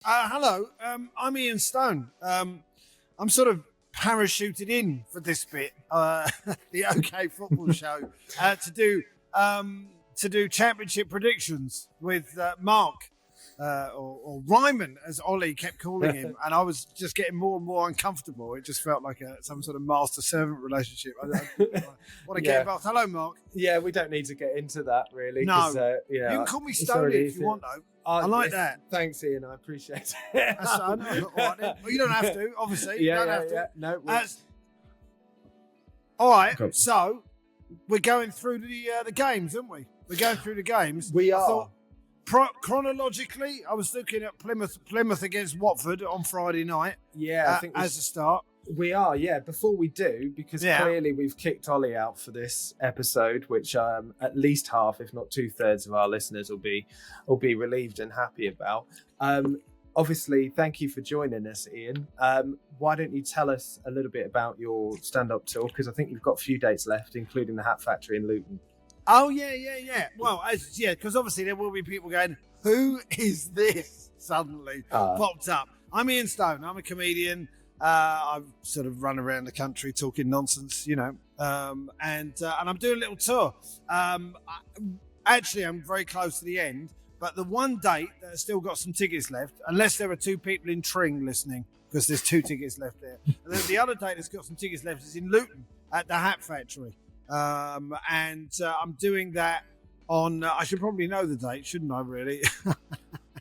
Hello, I'm Ian Stone. I'm sort of parachuted in for this bit, the OK Football Show, to do championship predictions with Mark, or Ryman, as Ollie kept calling him, and I was just getting more and more uncomfortable. It just felt like some sort of master-servant relationship. I want to get involved. Hello, Mark. Yeah, we don't need to get into that, really. No, you can call me Stoney if you want, though. I like that. Thanks, Ian. I appreciate it. That's all right. Well, you don't have to, obviously. You don't have to. No. All right. Cool. So we're going through the games, aren't we? We're going through the games. We are. I thought, chronologically, I was looking at Plymouth against Watford on Friday night. Yeah, I think as a start. We are, yeah. Before we do, because clearly we've kicked Ollie out for this episode, which at least half, if not 2/3 of our listeners will be relieved and happy about. Obviously, thank you for joining us, Ian. Why don't you tell us a little bit about your stand-up tour? Because I think you've got a few dates left, including the Hat Factory in Luton. Oh, yeah. Well, because obviously there will be people going, who is this suddenly popped up? I'm Ian Stone. I'm a comedian. I've sort of run around the country talking nonsense, and I'm doing a little tour. Actually, I'm very close to the end, but the one date that has still got some tickets left, unless there are two people in Tring listening, because there's 2 tickets left there. And then the other date that's got some tickets left is in Luton at the Hat Factory. I'm doing that on, I should probably know the date, shouldn't I, really?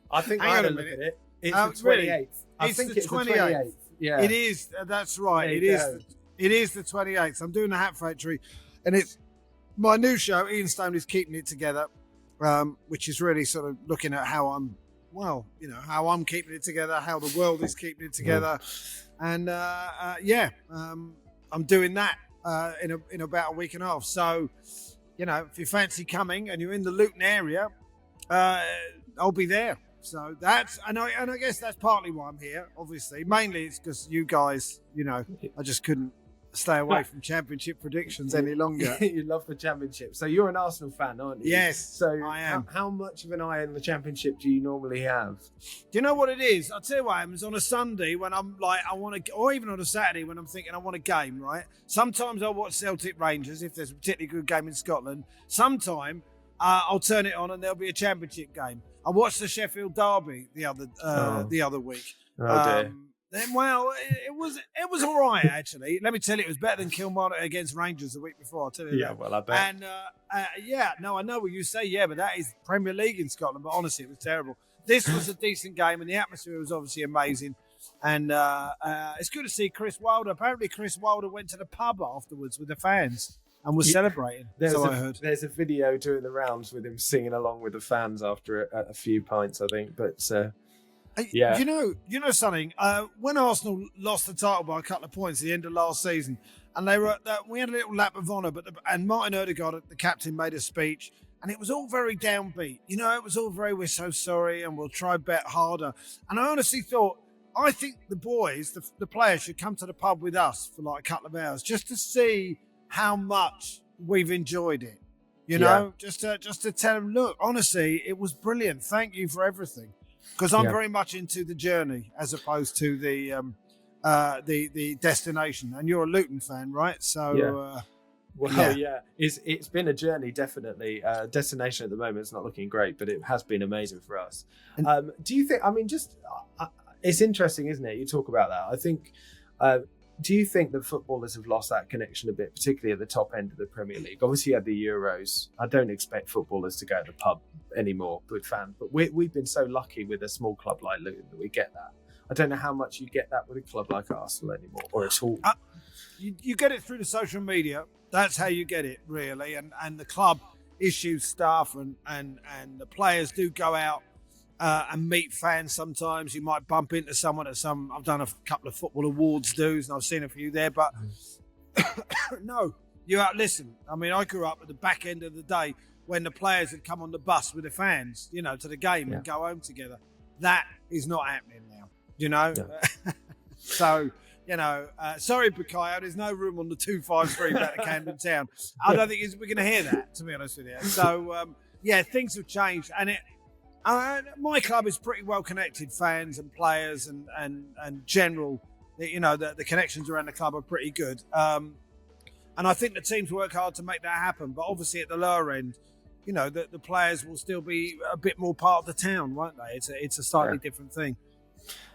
I think I had a look at it. It's the 28th. Really? I think it's the 28th. Yeah. It is. That's right. It is the 28th. I'm doing the Hat Factory, and it's my new show. Ian Stone is keeping it together, which is really sort of looking at how I'm keeping it together, how the world is keeping it together, and I'm doing that in about a week and a half. So, if you fancy coming and you're in the Luton area, I'll be there. So I guess that's partly why I'm here. Obviously, mainly it's because you guys, I just couldn't stay away from championship predictions any longer. You love the championship, so you're an Arsenal fan, aren't you? Yes, so I am. How much of an eye on the championship do you normally have? Do you know what it is? I'll tell you what happens on a Sunday when I'm like, I want to, or even on a Saturday when I'm thinking I want a game. Right? Sometimes I'll watch Celtic Rangers if there's a particularly good game in Scotland. Sometime I'll turn it on and there'll be a championship game. I watched the Sheffield derby the other week. Oh dear. It was all right, actually. Let me tell you, it was better than Kilmarnock against Rangers the week before. I'll tell you that. Yeah, well, I bet. And I know what you say. Yeah, but that is Premier League in Scotland. But honestly, it was terrible. This was a decent game, and the atmosphere was obviously amazing. And it's good to see Chris Wilder. Apparently, Chris Wilder went to the pub afterwards with the fans and was celebrating. I heard. There's a video doing the rounds with him singing along with the fans after a few pints, I think. But yeah, you know something. When Arsenal lost the title by a couple of points at the end of last season, and we had a little lap of honour, and Martin Odegaard, the captain, made a speech, and it was all very downbeat. It was all very, we're so sorry, and we'll try bet harder. And I honestly thought, I think the boys, the players, should come to the pub with us for like a couple of hours just to see how much we've enjoyed it. Just to tell them, look, honestly, it was brilliant. Thank you for everything. Because I'm very much into the journey as opposed to the destination. And you're a Luton fan, right? So, it's been a journey, definitely. Destination at the moment is not looking great, but it has been amazing for us. Do you think? I mean, it's interesting, isn't it? You talk about that. I think. Do you think that footballers have lost that connection a bit, particularly at the top end of the Premier League? Obviously, you had the Euros. I don't expect footballers to go to the pub anymore with fans, but we've been so lucky with a small club like Luton that we get that. I don't know how much you get that with a club like Arsenal anymore, or at all. You get it through the social media. That's how you get it, really. And the club issues stuff, and the players do go out and meet fans sometimes. You might bump into someone at I've done a couple of football awards dues, and I've seen a few there, but no, listen, I mean, I grew up at the back end of the day when the players had come on the bus with the fans, to the game and go home together. That is not happening now, No. So, sorry, Bukayo, there's no room on the 253 back to Camden Town. I don't think we're going to hear that, to be honest with you. So, things have changed, and My club is pretty well connected, fans and players and general. The connections around the club are pretty good. And I think the teams work hard to make that happen. But obviously, at the lower end, the players will still be a bit more part of the town, won't they? It's a slightly different thing.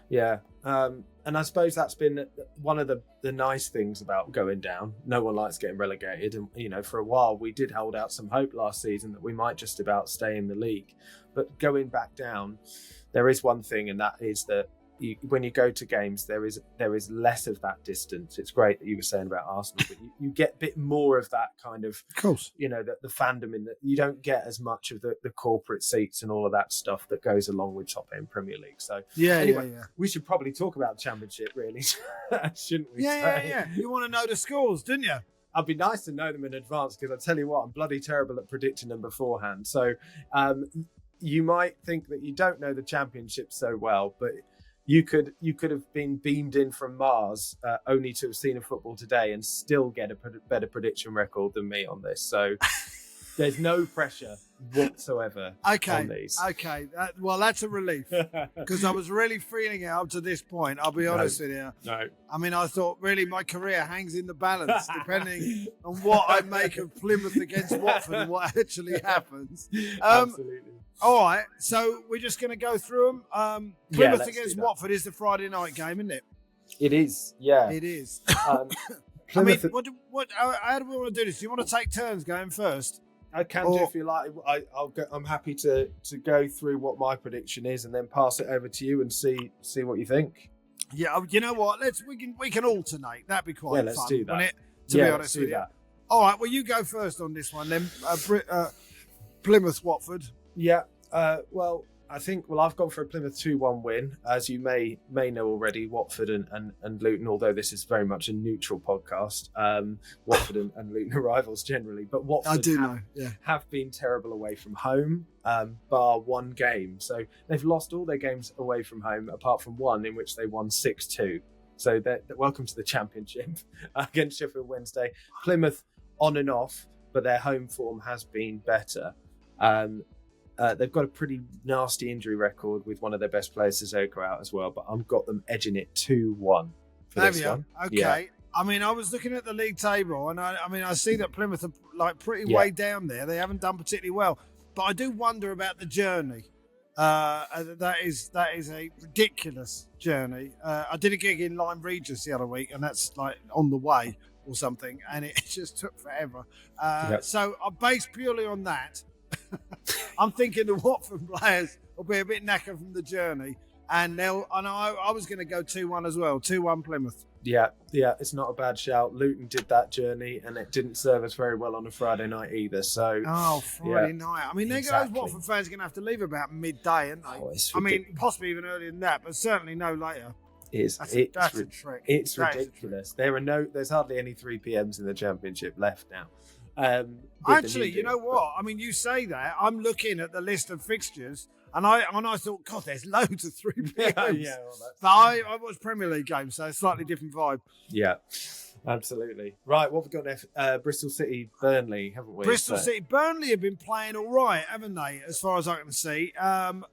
Yeah. And I suppose that's been one of the nice things about going down. No one likes getting relegated. And, for a while, we did hold out some hope last season that we might just about stay in the league. But going back down, there is one thing, and that is that when you go to games, there is less of that distance. It's great that you were saying about Arsenal, but you get a bit more of that kind of course. The fandom in that you don't get as much of the corporate seats and all of that stuff that goes along with top end Premier League. So anyway, we should probably talk about the Championship, really, shouldn't we? Yeah. You want to know the scores, didn't you? It'd be nice to know them in advance because I tell you what, I'm bloody terrible at predicting them beforehand. So you might think that you don't know the Championship so well, but you could have been beamed in from Mars only to have seen a football today and still get a better prediction record than me on this. So there's no pressure whatsoever on these. Okay. Well, that's a relief because I was really feeling it up to this point. I'll be honest with you. No. I mean, I thought really my career hangs in the balance depending on what I make of Plymouth against Watford and what actually happens. Absolutely. All right, so we're just going to go through them. Plymouth against Watford is the Friday night game, isn't it? It is, yeah. It is. Plymouth, I mean, how do we want to do this? Do you want to take turns going first? I can do if you like. I'm happy to go through what my prediction is and then pass it over to you and see what you think. Yeah, you know what? We can alternate. That'd be quite fun. Let's do that. Wouldn't it? To be honest with you. All right. Well, you go first on this one then. Plymouth Watford. Yeah. Well, I think I've gone for a Plymouth 2-1 win, as you may know already. Watford and Luton, although this is very much a neutral podcast, Watford and Luton are rivals generally, but Watford have been terrible away from home, bar one game. So they've lost all their games away from home, apart from one in which they won 6-2. So welcome to the Championship against Sheffield Wednesday. Plymouth on and off, but their home form has been better. They've got a pretty nasty injury record with one of their best players, Sissoko, out as well, but I've got them edging it 2-1 for this one. Okay. Yeah. I mean, I was looking at the league table, and I see that Plymouth are pretty way down there. They haven't done particularly well, but I do wonder about the journey. That is a ridiculous journey. I did a gig in Lyme Regis the other week, and that's on the way or something, and it just took forever. So I based purely on that. I'm thinking the Watford players will be a bit knackered from the journey, and I was going to go 2-1 as well, 2-1 Plymouth. Yeah, it's not a bad shout. Luton did that journey, and it didn't serve us very well on a Friday night either. So Friday night. I mean, those Watford fans are going to have to leave about midday, aren't they? I mean, possibly even earlier than that, but certainly no later. That's a trick. It's ridiculous. There's hardly any 3 p.m.s in the Championship left now. Actually, you know what? I mean, you say that. I'm looking at the list of fixtures, and I thought, God, there's loads of 3 p.m. But I watch Premier League games, so it's a slightly different vibe. Yeah, absolutely. Right, what have we got next? Bristol City, Burnley, haven't we? Bristol City, Burnley have been playing all right, haven't they? As far as I can see. Do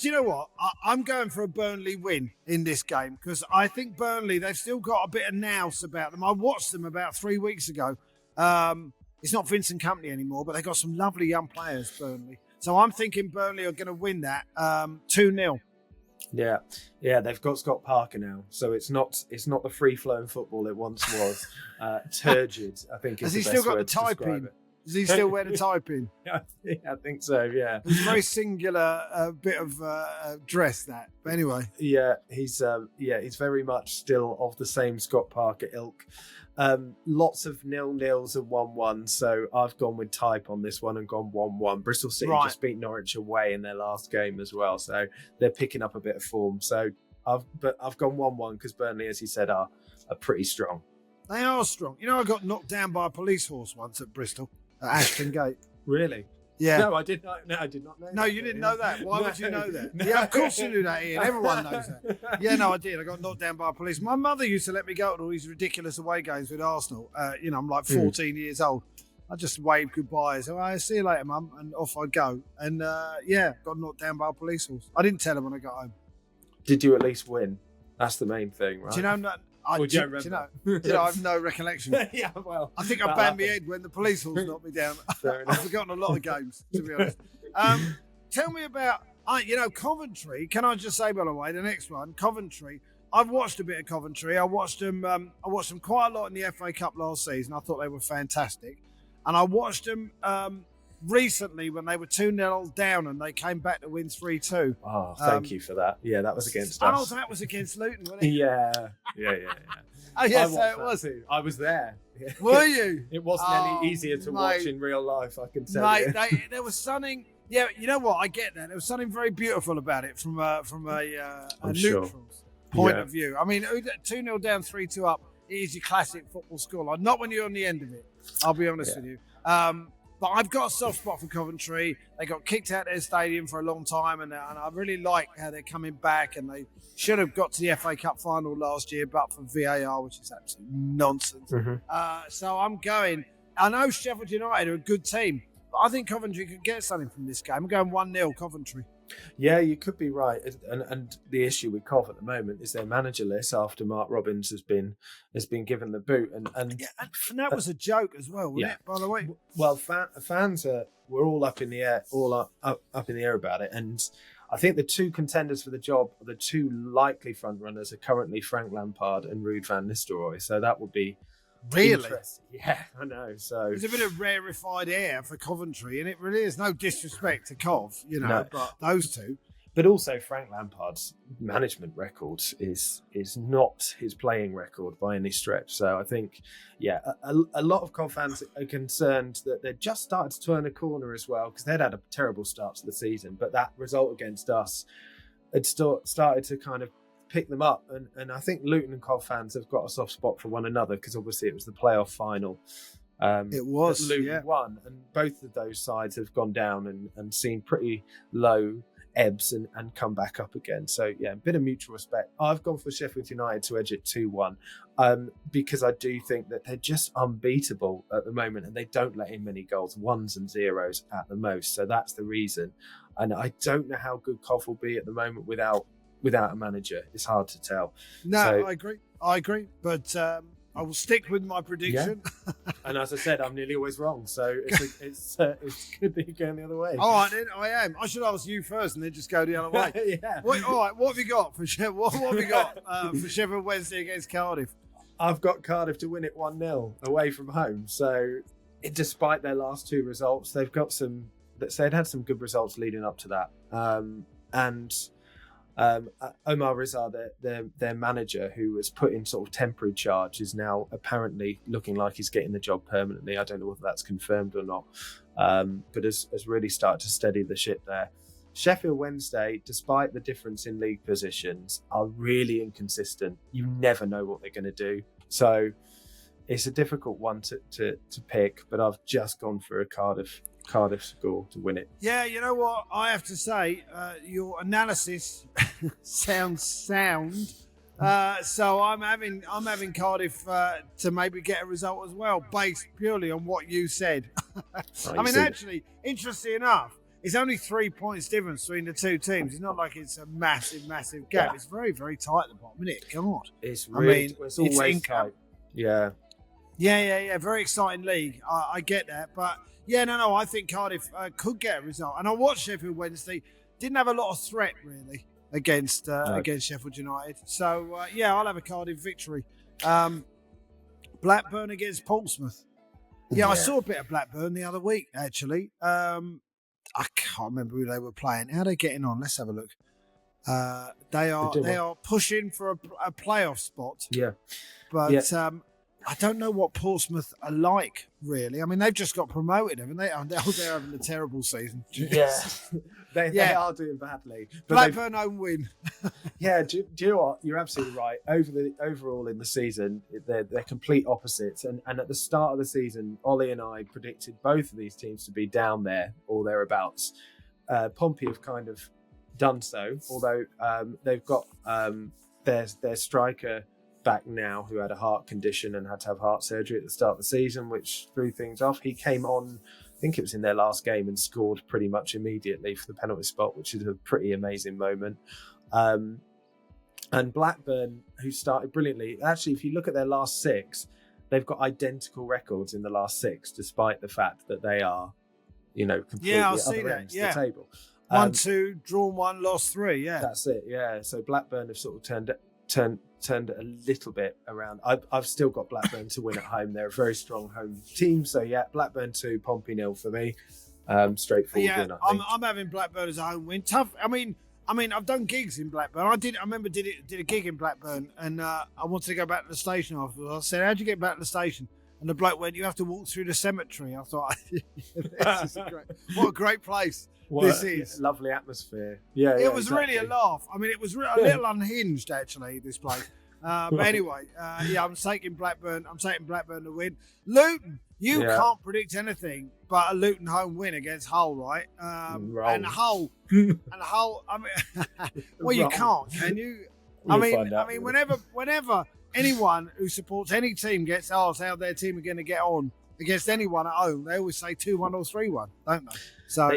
you know what? I'm going for a Burnley win in this game because I think Burnley, they've still got a bit of nous about them. I watched them about 3 weeks ago. It's not Vincent Kompany anymore, but they've got some lovely young players, Burnley. So I'm thinking Burnley are going to win that 2-0. Yeah, they've got Scott Parker now, so it's not the free-flowing football it once was. Turgid, I think. Has he still got the type in? Does he still wear the type in? I think so, yeah. It's a very singular bit of dress, that. But anyway. Yeah, he's very much still of the same Scott Parker ilk. Lots of 0-0s and 1-1, so I've gone with type on this one and gone 1-1. Bristol City just beat Norwich away in their last game as well, so they're picking up a bit of form. So I've gone 1-1 because Burnley, as you said, are pretty strong. They are strong. You know, I got knocked down by a police horse once at Bristol. At Ashton Gate. Really? Yeah. No, I did not. No, I did not know. No, you didn't know that. Why would you know that? Yeah, of course you knew that, Ian. Everyone knows that. Yeah, no, I did. I got knocked down by a police. My mother used to let me go to all these ridiculous away games with Arsenal. I'm like 14 years old. I just waved goodbye. So I see you later, Mum, and off I go. And got knocked down by a police horse. I didn't tell her when I got home. Did you at least win? That's the main thing, right? Do you know? I have no recollection. Yeah, well, I think I banged my head when the police horse knocked me down. I've forgotten a lot of games, to be honest. Tell me about, Coventry. Can I just say, by the way, the next one, Coventry. I've watched a bit of Coventry. I watched them quite a lot in the FA Cup last season. I thought they were fantastic. And I watched them recently when they were 2-0 down and they came back to win 3-2. Oh, thank you for that. Yeah, that was against us. Oh, that was against Luton, wasn't it? Yeah. Oh, yes, so it was. Too. I was there. Were you? It wasn't any easier to watch in real life, I can tell you. There was something... Yeah, you know what? I get that. There was something very beautiful about it from a neutral's point of view. I mean, 2-0 down, 3-2 up, it is your classic football scoreline. Not when you're on the end of it, I'll be honest with you. But I've got a soft spot for Coventry. They got kicked out of their stadium for a long time, and I really like how they're coming back, and they should have got to the FA Cup final last year, but for VAR, which is absolute nonsense. So I'm going. I know Sheffield United are a good team, but I think Coventry could get something from this game. I'm going 1-0 Coventry. Yeah, you could be right. And the issue with Cov at the moment is they're managerless after Mark Robbins has been given the boot. And that was a joke as well, wasn't it? By the way, well, fans were all up in the air, up in the air about it. And I think the two contenders for the job, the two likely front runners, are currently Frank Lampard and Ruud van Nistelrooy. So that would be. Really? Yeah, I know. So there's a bit of rarefied air for Coventry, and it really is no disrespect to Cov, but those two. But also Frank Lampard's management record is not his playing record by any stretch. So I think, a lot of Cov fans are concerned that they're just started to turn a corner as well, because they'd had a terrible start to the season, but that result against us had started to kind of pick them up, and I think Luton and Cov fans have got a soft spot for one another, because obviously it was the playoff final. It was that Luton won, and both of those sides have gone down and seen pretty low ebbs and come back up again. So a bit of mutual respect. I've gone for Sheffield United to edge it 2-1, because I do think that they're just unbeatable at the moment, and they don't let in many goals, 1s and 0s at the most. So that's the reason. And I don't know how good Cov will be at the moment without a manager. It's hard to tell. No, I agree. But I will stick with my prediction. Yeah. And as I said, I'm nearly always wrong. So it's good that you're going the other way. All right, then I am. I should ask you first and then just go the other way. Yeah. All right, what have you got for What have you got for Sheffield Wednesday against Cardiff? I've got Cardiff to win it 1-0 away from home. So despite their last two results, they've got they'd had some good results leading up to that. Omar Rizar, their manager, who was put in sort of temporary charge, is now apparently looking like he's getting the job permanently. I don't know whether that's confirmed or not, but has really started to steady the ship there. Sheffield Wednesday, despite the difference in league positions, are really inconsistent. You never know what they're going to do. So it's a difficult one to pick, but I've just gone for a Cardiff score to win it. Yeah, you know what? I have to say, your analysis sounds sound. So I'm having Cardiff to maybe get a result as well, based purely on what you said. I mean, actually, interestingly enough, it's only 3 points difference between the two teams. It's not like it's a massive gap. Yeah. It's very, very tight at the bottom, isn't it? God. It's really, it's always tight. Yeah. Yeah. Very exciting league. I get that. But yeah, no. I think Cardiff could get a result. And I watched Sheffield Wednesday. Didn't have a lot of threat, really, against Sheffield United. So, I'll have a Cardiff victory. Blackburn against Portsmouth. Yeah, I saw a bit of Blackburn the other week, actually. I can't remember who they were playing. How are they getting on? Let's have a look. They are pushing for a playoff spot. Yeah. But I don't know what Portsmouth are like, really. I mean, they've just got promoted, haven't they? They're having a terrible season. Yeah. They are doing badly. But Blackburn home win. Yeah, do you know what? You're absolutely right. Overall in the season, they're complete opposites. And at the start of the season, Ollie and I predicted both of these teams to be down there or thereabouts. Pompey have kind of done so, although they've got their striker back now who had a heart condition and had to have heart surgery at the start of the season, which threw things off. He came on, I think it was in their last game, and scored pretty much immediately for the penalty spot, which is a pretty amazing moment. And Blackburn, who started brilliantly, actually, if you look at their last 6, they've got identical records in the last 6, despite the fact that they are, completely I'll at see other that. ends of the table. 1-2, drawn 1, lost 3. Yeah, that's it. Yeah, so Blackburn have sort of turned it a little bit around. I've still got Blackburn to win at home. They're a very strong home team. So yeah, Blackburn 2, Pompey 0 for me. Straightforward win, I think. I'm having Blackburn as a home win. Tough. I mean, I've done gigs in Blackburn. I remember did a gig in Blackburn, and I wanted to go back to the station afterwards. I said, "How'd you get back to the station?" And the bloke went, "You have to walk through the cemetery." I thought, what a great place this is. Lovely atmosphere. Yeah, it was really a laugh. I mean, it was a little unhinged, actually, this place. But anyway, I'm taking Blackburn. I'm taking Blackburn to win. Luton, you can't predict anything but a Luton home win against Hull, right? And Hull. I mean, well, you can't, can you? I mean, whenever anyone who supports any team gets asked how their team are going to get on against anyone at home, they always say 2-1 or 3-1, don't they? So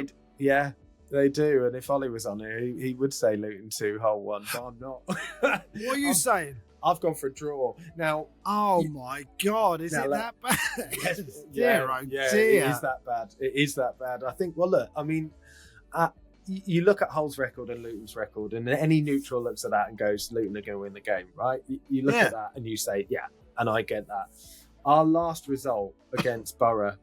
they do. And if Ollie was on here, he would say Luton 2, Hull 1, but I'm not. What are you saying? I've gone for a draw. Now, my God, is it that bad? Dear. It is that bad. It is that bad. I think, well, look, I mean, you look at Hull's record and Luton's record, and any neutral looks at that and goes, Luton are going to win the game, right? You look at that and you say, and I get that. Our last result against Borough,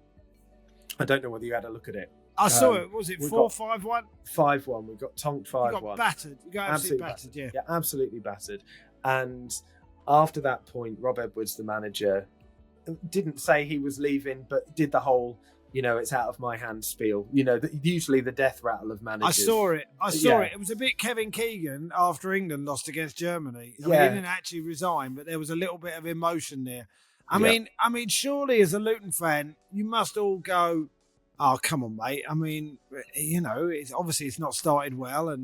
I don't know whether you had a look at it. I saw it. Was it 4-5-1? 5-1. We got tonked 5-1. You got battered. You got absolutely battered, yeah. Yeah, absolutely battered. And after that point, Rob Edwards, the manager, didn't say he was leaving, but did the whole, it's out of my hands spiel. Usually the death rattle of managers. I saw it. It was a bit Kevin Keegan after England lost against Germany. I mean, he didn't actually resign, but there was a little bit of emotion there. I mean, surely as a Luton fan, you must all go, oh, come on, mate. I mean, it's not started well,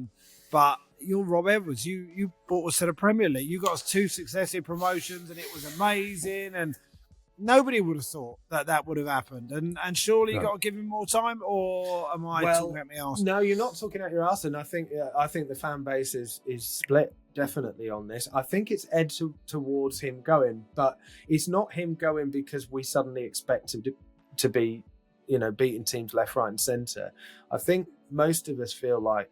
but you're Rob Edwards. You brought us to the Premier League. You got us 2 successive promotions, and it was amazing. And nobody would have thought that would have happened. And surely you got to give him more time, or am I talking out my arse? No, you're not talking out your arse. And I think the fan base is split definitely on this. I think it's edged towards him going, but it's not him going because we suddenly expect him to be, beating teams left, right, and centre. I think most of us feel like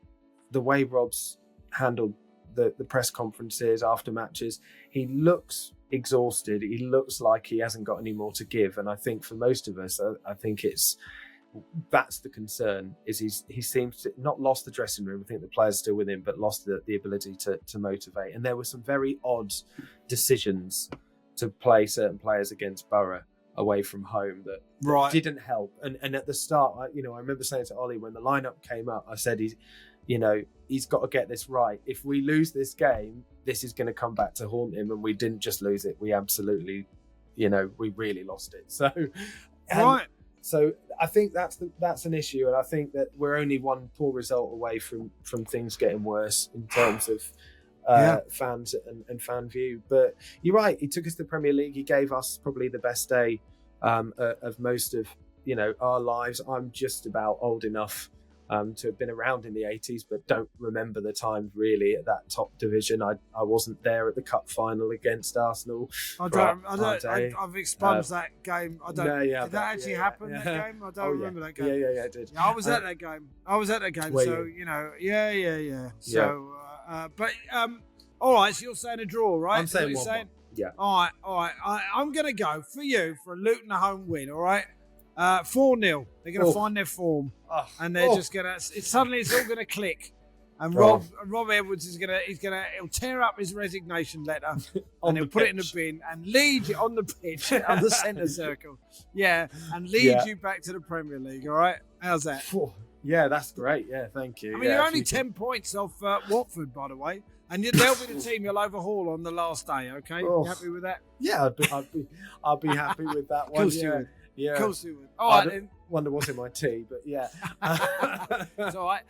the way Rob's handled the press conferences after matches, he looks exhausted. He looks like he hasn't got any more to give. And I think for most of us, I think that's the concern, is he seems to not lost the dressing room. I think the players are still with him, but lost the ability to motivate. And there were some very odd decisions to play certain players against Borough away from home that didn't help. And at the start, I remember saying to Ollie when the lineup came up, I said he's got to get this right. If we lose this game, this is going to come back to haunt him. And we didn't just lose it; we absolutely, we really lost it. So, So I think that's an issue, and I think that we're only one poor result away from things getting worse in terms of fans and fan view. But you're right; he took us to the Premier League. He gave us probably the best day of most of our lives. I'm just about old enough to have been around in the 80s, but don't remember the time really at that top division. I wasn't there at the cup final against Arsenal. I've expunged that game. Did that actually happen? That game? I don't remember that game. Yeah, it did. I was at that game. So So, but all right. So you're saying a draw, right? I'm saying 1-1. Yeah. All right. I'm going to go for you for a Luton home win. All right. 4-0. They're going to find their form, and they're just going to. Suddenly, it's all going to click, and Rob Edwards is he'll tear up his resignation letter, and he'll put it in the bin and lead you on the pitch on the centre circle, and lead you back to the Premier League. All right, how's that? Yeah, that's great. Yeah, thank you. I mean, you're only 10 points off Watford, by the way. And they'll be the team you'll overhaul on the last day. Okay, you happy with that? Yeah, I'd be happy with that one. Of course you would. All right, then. Wonder what's in my tea, but yeah. It's all right.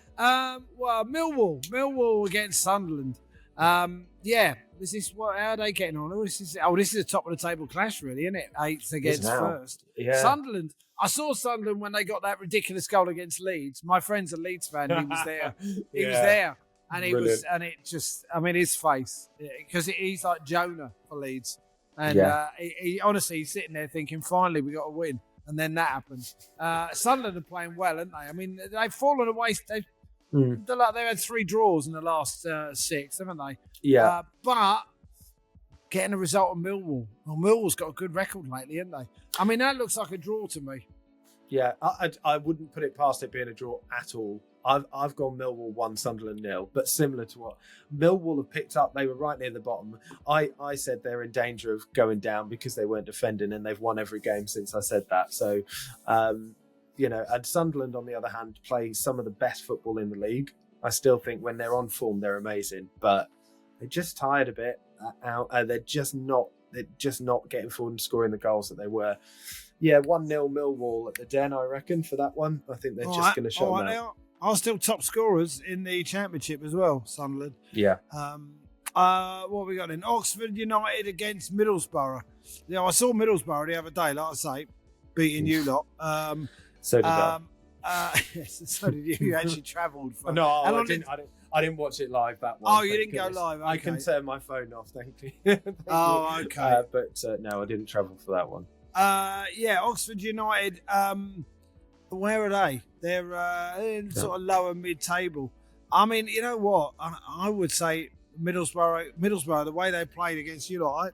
Well, Millwall against Sunderland. The Is this what? How are they getting on? This is a top of the table clash, really, isn't it? 8th against 1st. Yeah. Sunderland. I saw Sunderland when they got that ridiculous goal against Leeds. My friend's a Leeds fan. He was there. He was there, and he was, and it just. I mean, his face, because he's like Jonah for Leeds, and he honestly he's sitting there thinking, finally we got to win, and then that happened. Sunderland are playing well, aren't they? I mean, they've fallen away. They've had 3 draws in the last 6, haven't they? Yeah. But getting a result on Millwall. Well, Millwall's got a good record lately, haven't they? I mean, that looks like a draw to me. Yeah, I wouldn't put it past it being a draw at all. I've gone Millwall 1, Sunderland 0, but similar to what Millwall have picked up, they were right near the bottom. I said they're in danger of going down because they weren't defending, and they've won every game since I said that. So, and Sunderland, on the other hand, play some of the best football in the league. I still think when they're on form, they're amazing, but they're just tired a bit out. They're just not getting forward and scoring the goals that they were. Yeah, 1-0 Millwall at the Den, I reckon, for that one. I think they're just going to shut them out. Are still top scorers in the Championship as well, Sunderland. Yeah. What have we got in? Oxford United against Middlesbrough. I saw Middlesbrough the other day, like I say, beating you lot. So did I. Yes, so did you. You actually travelled. No, I didn't watch it live, that one. Oh, you didn't go live? Okay. I can turn my phone off, thank you. Okay. No, I didn't travel for that one. Oxford United, where are they? They're in sort of lower mid-table. I mean, you know what? I would say Middlesbrough, the way they played against you lot,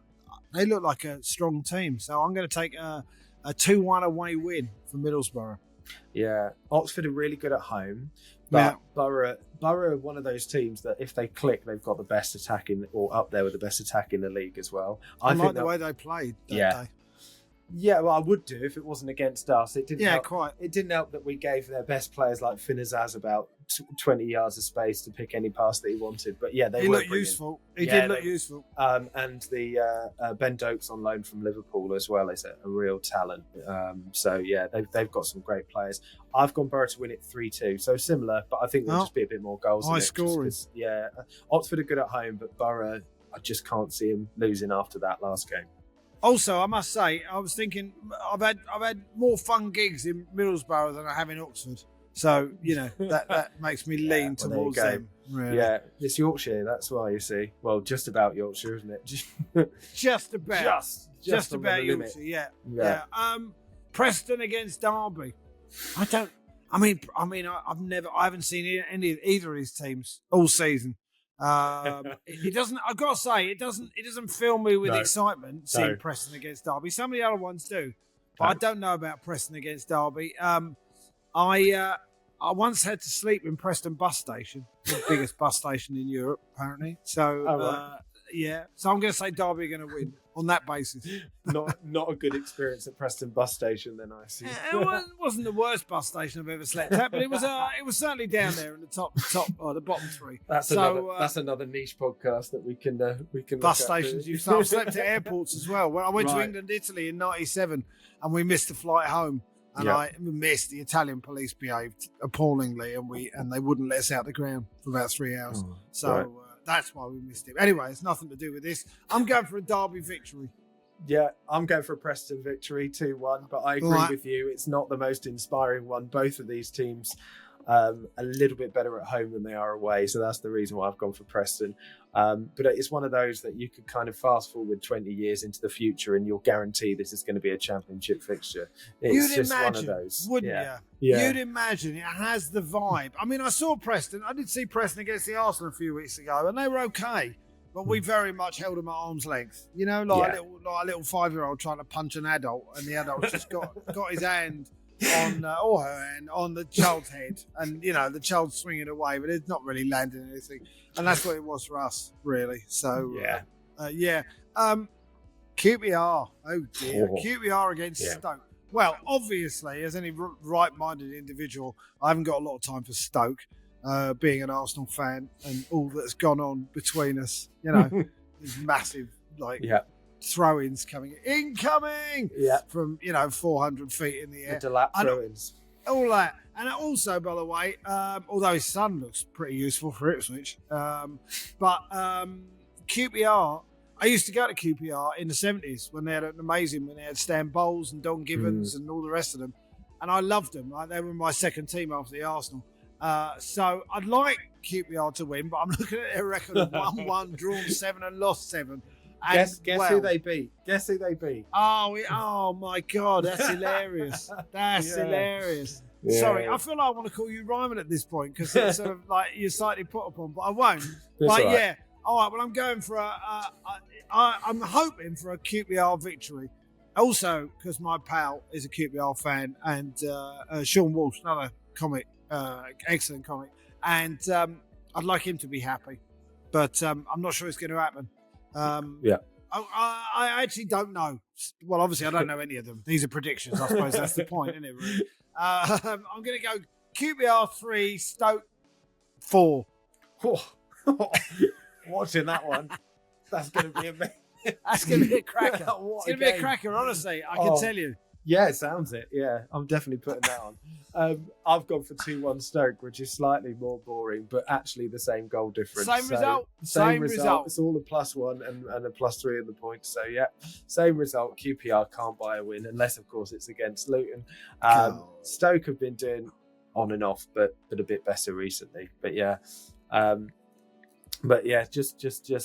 they look like a strong team. So I'm going to take a 2-1 away win for Middlesbrough. Yeah, Oxford are really good at home, but Borough are one of those teams that if they click, they've got the best attack or up there with the best attack in the league as well. I like the way they played, don't they? Yeah, well, I would do if it wasn't against us. It didn't help. Quite. It didn't help that we gave their best players like Finazaz about 20 yards of space to pick any pass that he wanted. But yeah, they looked useful. He did look useful. And the Ben Dokes on loan from Liverpool as well is a real talent. They've got some great players. I've gone Borough to win it 3-2, so similar, but I think there'll just be a bit more goals. High scoring. Oxford are good at home, but Borough, I just can't see him losing after that last game. Also, I must say, I was thinking I've had more fun gigs in Middlesbrough than I have in Oxford. So, that makes me lean towards them. Really. Yeah, it's Yorkshire, that's why, you see. Well, just about Yorkshire, isn't it? Just about. Just about Yorkshire, yeah. Preston against Derby. I haven't seen either of these teams all season. It doesn't. I've got to say, it doesn't fill me with excitement seeing Preston against Derby. Some of the other ones do, but I don't know about Preston against Derby. I once had to sleep in Preston bus station, the biggest bus station in Europe, apparently. So so I'm going to say Derby are going to win on that basis. Not a good experience at Preston bus station, then, I see. It wasn't the worst bus station I've ever slept at, but it was certainly down there in the top or the bottom 3. That's another niche podcast that we can bus stations. I've slept at airports as well. When I went to England, Italy in '97, and we missed the flight home. And the Italian police behaved appallingly, and they wouldn't let us out the ground for about 3 hours. That's why we missed it. Anyway, it's nothing to do with this. I'm going for a Derby victory. Yeah, I'm going for a Preston victory, 2-1. But I agree with you. It's not the most inspiring one. Both of these teams a little bit better at home than they are away. So that's the reason why I've gone for Preston. But it's one of those that you could kind of fast forward 20 years into the future and you'll guarantee this is going to be a Championship fixture. It's just one of those. Wouldn't you? Yeah. You'd imagine. It has the vibe. I mean, I saw Preston. I did see Preston against the Arsenal a few weeks ago, and they were okay. But we very much held them at arm's length. You know, like a little 5-year-old trying to punch an adult, and the adult just got his hand on or her hand on the child's head, and the child's swinging away, but it's not really landing anything, and that's what it was for us, really. So QPR, oh dear, QPR against Stoke. Well, obviously, as any right-minded individual, I haven't got a lot of time for Stoke, being an Arsenal fan and all that's gone on between us. These massive throw-ins incoming from 400 feet in the air. The Delap throw-ins, all that, and also, by the way, although his son looks pretty useful for Ipswich, but QPR. I used to go to QPR in the 70s when they had Stan Bowles and Don Givens and all the rest of them. And I loved them. Like, they were my second team after the Arsenal. So I'd like QPR to win, but I'm looking at their record of 1-1, drawn 7 and lost 7. And, guess who they beat? Guess who they beat? Oh my God, that's hilarious. That's hilarious. Yeah. Sorry, I feel like I want to call you Ryman at this point because it's sort of like you're slightly put upon, but I won't. Right. Yeah. All right, well, I'm going for I'm hoping for a QPR victory. Also, because my pal is a QPR fan, and Sean Walsh, another comic, excellent comic, and I'd like him to be happy, but I'm not sure it's going to happen. I actually don't know. Well, obviously, I don't know any of them. These are predictions. I suppose that's the point, isn't it? Really? I'm going to go QPR 3, Stoke 4. Watching that one, that's going to be amazing. That's going to be a cracker. It's going to be a cracker, honestly. I can tell you. Yeah, it sounds it. Yeah, I'm definitely putting that on. I've gone for 2-1 Stoke, which is slightly more boring, but actually the same goal difference. Same result. It's all a +1 and a +3 in the points. So yeah, same result. QPR can't buy a win unless, of course, it's against Luton. Stoke have been doing on and off, but a bit better recently. But yeah. Just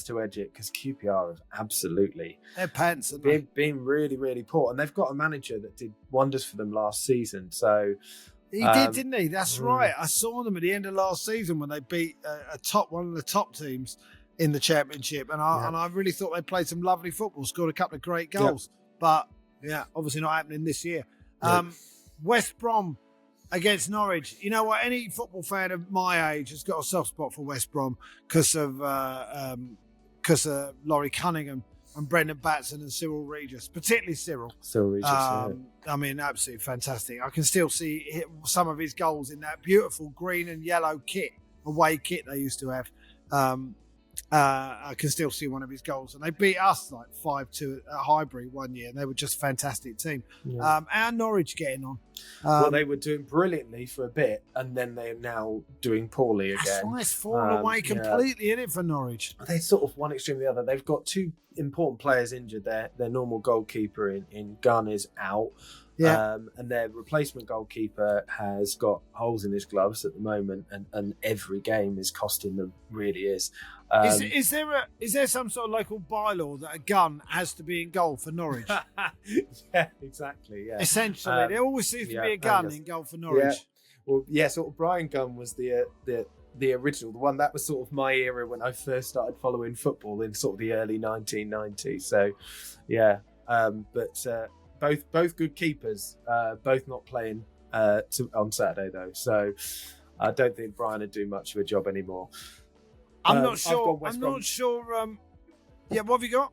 to edge it, because QPR have absolutely their pants been really, really poor, and they've got a manager that did wonders for them last season. So he did, didn't he? That's right. I saw them at the end of last season when they beat one of the top teams in the Championship, and I really thought they played some lovely football, scored a couple of great goals, but obviously not happening this year. West Brom against Norwich. You know what? Any football fan of my age has got a soft spot for West Brom because of Laurie Cunningham and Brendan Batson and Cyril Regis, particularly Cyril. I mean, absolutely fantastic. I can still see some of his goals in that beautiful green and yellow away kit they used to have. I can still see one of his goals, and they beat us like 5-2 at Highbury one year, and they were just a fantastic team. And Norwich getting on. Well, they were doing brilliantly for a bit, and then they're now doing poorly again. That's why it's fallen away completely in it for Norwich. They sort of one extreme or the other. They've got two important players injured. Their normal goalkeeper in Gunn is out. And their replacement goalkeeper has got holes in his gloves at the moment, and every game is costing them. Really is. Is there some sort of local bylaw that a gun has to be in goal for Norwich? Yeah, exactly. Yeah. Essentially, there always seems to be a gun in goal for Norwich. Yeah. Well, sort of Brian Gunn was the original, the one that was sort of my era when I first started following football in sort of the early 1990s. So, both good keepers, both not playing on Saturday though. So I don't think Brian would do much of a job anymore. I'm not sure. What have you got?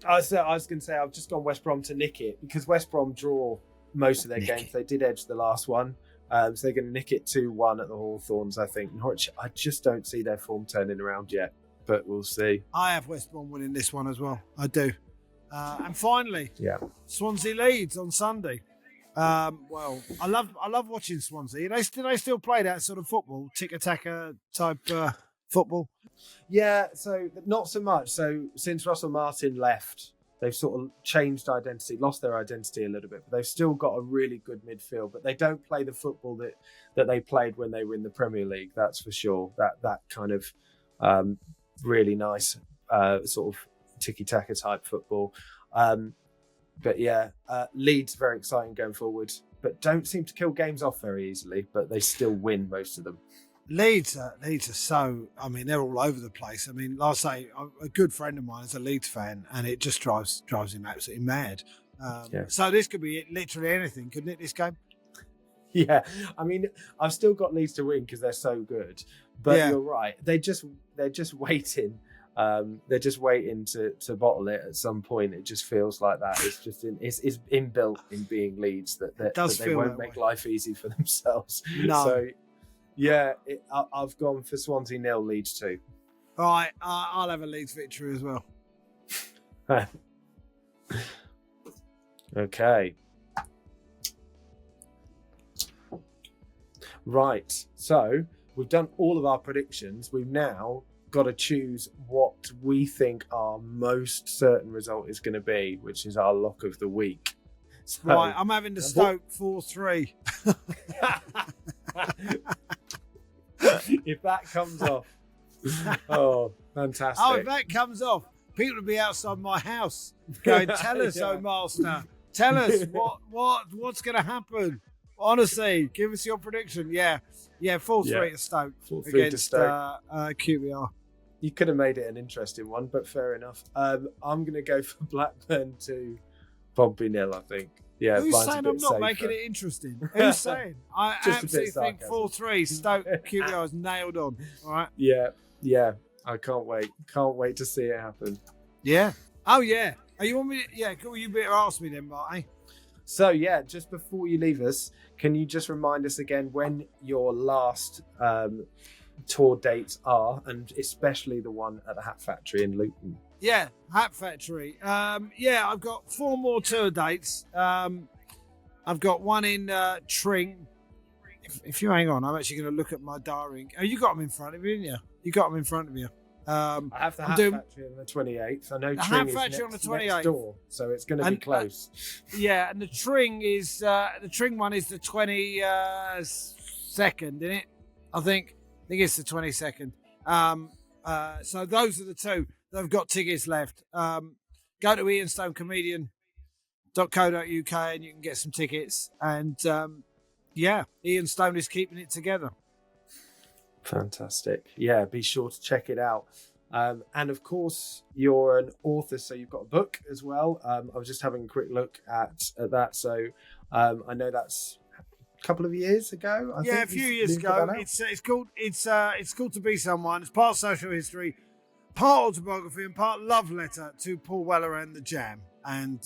I was going to say I've just gone West Brom to nick it because West Brom draw most of their games. They did edge the last one. So they're going to nick it 2-1 at the Hawthorns, I think. Norwich, I just don't see their form turning around yet, but we'll see. I have West Brom winning this one as well. I do. And finally, Swansea Leeds on Sunday. Well, I love watching Swansea. Do they still play that sort of football, tick-a-tacker type football? Yeah, so not so much. So since Russell Martin left, they've sort of changed identity, lost their identity a little bit, but they've still got a really good midfield. But they don't play the football that they played when they were in the Premier League, that's for sure. That kind of really nice sort of tiki-taka type football. Leeds very exciting going forward, but don't seem to kill games off very easily, but they still win most of them. Leeds are so, I mean, they're all over the place. I mean, like I say, a good friend of mine is a Leeds fan, and it just drives him absolutely mad. So this could be literally anything, couldn't it, this game? Yeah, I mean, I've still got Leeds to win because they're so good, but you're right. They're just waiting. They're just waiting to bottle it at some point. It just feels like that. It's just it's inbuilt in being Leeds that they won't make life easy for themselves. No. So, I've gone for Swansea 0, Leeds 2. All right, I'll have a Leeds victory as well. Okay. Right. So we've done all of our predictions. We've now got to choose what we think our most certain result is going to be, which is our lock of the week. So, right, I'm having the Stoke 4-3. If that comes off, oh, fantastic. Oh, if that comes off, people will be outside my house going, tell us, oh master, tell us what's going to happen. Honestly, give us your prediction. Yeah, 4-3 to Stoke 4-3 against to Stoke. QPR. You could have made it an interesting one, but fair enough. I'm going to go for Blackburn to Pompey nil, I think. Yeah, who's saying I'm not safer. Making it interesting? Who's saying? I Just absolutely think 4-3 Stoke QPR is nailed on. All right. Yeah. I can't wait. Can't wait to see it happen. Yeah. Oh yeah. Are you want me? Yeah. Cool. You better ask me then, Marty. So yeah, just before you leave us, can you just remind us again when your last tour dates are, and especially the one at the Hat Factory in Luton? Yeah, Hat Factory. I've got 4 more tour dates. I've got one in Tring. If you hang on, I'm actually going to look at my diary. Oh, you got them in front of you, didn't you? You got them in front of you. I have the Hat Factory on the 28th. I know the Tring Hat Factory on the 28th. Next door, so it's going to be close. And the Tring is the Tring one is the 22nd, isn't it? I think it's the 22nd. So those are the two that have got tickets left. Go to ianstonecomedian.co.uk and you can get some tickets. And Ian Stone is keeping it together. Fantastic. Yeah, be sure to check it out. And of course, you're an author, so you've got a book as well. I was just having a quick look at that. So I know that's a couple of years ago. I think a few years ago. It's called To Be Someone. It's part social history, part autobiography, and part love letter to Paul Weller and the Jam. And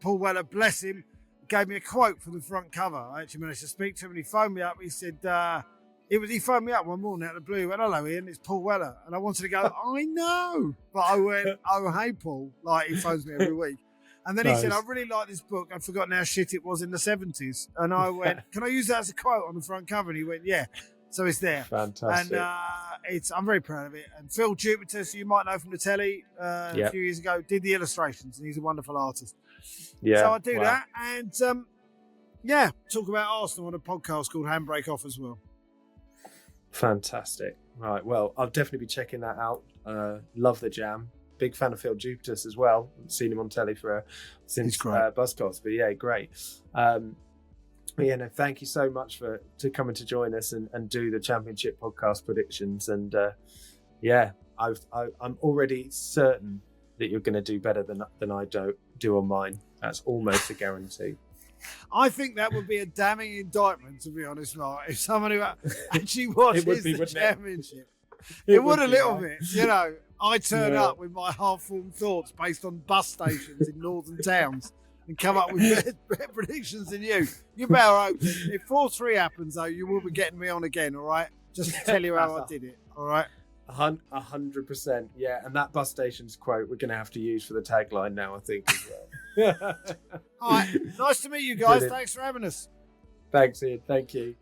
Paul Weller, bless him, gave me a quote for the front cover. I actually managed to speak to him, and he phoned me up. He said, he phoned me up one morning out of the blue. He went, "Hello, Ian, it's Paul Weller." And I wanted to go, "I know." But I went, "Oh, hey, Paul." Like, he phones me every week. And then he said, "I really like this book. I've forgotten how shit it was in the 70s. And I went, "Can I use that as a quote on the front cover?" And he went, "Yeah." So it's there. Fantastic. And I'm very proud of it. And Phil Jupiter, so you might know from the telly a few years ago, did the illustrations. And he's a wonderful artist. Yeah. So I do that. And, talk about Arsenal on a podcast called Handbrake Off as well. Fantastic. Right. Well, I'll definitely be checking that out. Love the Jam. Big fan of Phil Jupitus as well. I've seen him on telly since Buzzcocks, but yeah, great. Thank you so much to coming to join us and do the Championship podcast predictions. And I'm already certain that you're going to do better than I do on mine. That's almost a guarantee. I think that would be a damning indictment, to be honest, Mark. If someone who actually watches the Championship, it would a little bit. You know, I turn up with my half-formed thoughts based on bus stations in northern towns and come up with better predictions than you. You better hope if 4-3 happens, though, you will be getting me on again, all right? Just to tell you how I did it, all right? 100%, yeah. And that bus station's quote we're going to have to use for the tagline now, I think, as well. All right, nice to meet you guys. Brilliant. Thanks for having us. Thanks, Ian. Thank you.